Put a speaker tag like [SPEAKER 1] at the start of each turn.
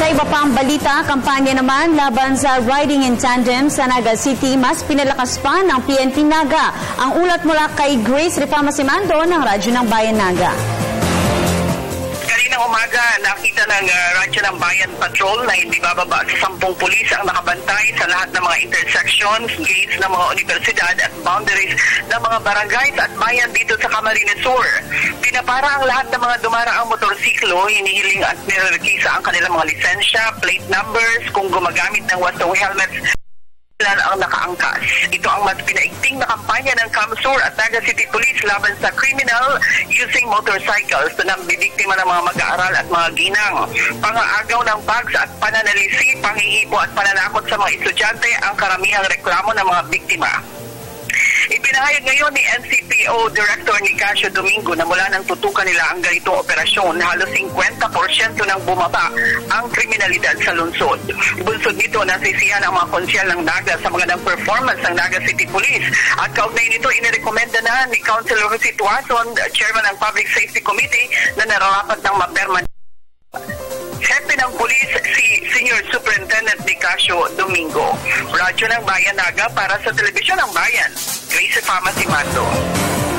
[SPEAKER 1] Sa iba pang balita, kampanya naman laban sa riding in tandem sa Naga City, mas pinalakas pa ng PNP Naga. Ang ulat mula kay Grace Rifama-Simando ng Radyo ng Bayan Naga.
[SPEAKER 2] Kaninang umaga, nakita ng Radyo ng Bayan Patrol na hindi bababa sa 10 pulis ang nakabantay sa lahat ng mga intersections, gates ng mga universidad at boundaries ng mga barangays at bayan dito sa Camarines Sur. Pinapara ang lahat ng mga dumaraang motorsiklo, hinihiling at nirerekisa ang kanilang mga lisensya, plate numbers, kung gumagamit ng wasong helmets ang nakaangkas. Ito ang mas pinaigting na kampanya ng Camsur at Naga City Police laban sa criminal using motorcycles na nambibiktima ng mga mag-aaral at mga ginang. Pangaagaw ng bags at pananalisi, panghihipo at pananakot sa mga estudyante ang karamihang reklamo ng mga biktima. Ipinahayag ngayon ni NCPO Director Nicasio Domingo na mula nang tutukan nila ang ganitong operasyon, halos 50% nang bumaba ang kriminalidad sa lungsod. Bunsod nito, nasisiyan ang mga konsyal ng Naga sa magandang performance ng Naga City Police. At kaugnay nito, inirekomenda na ni Councilor Jose Tuason, Chairman ng Public Safety Committee, na nararapat ng mapermanent. Hepe ng pulis, si Senior Superintendent Nicasio Domingo. Radyo ng Bayan Naga para sa Telebisyon ng Bayan. Grace Rifama-Simando.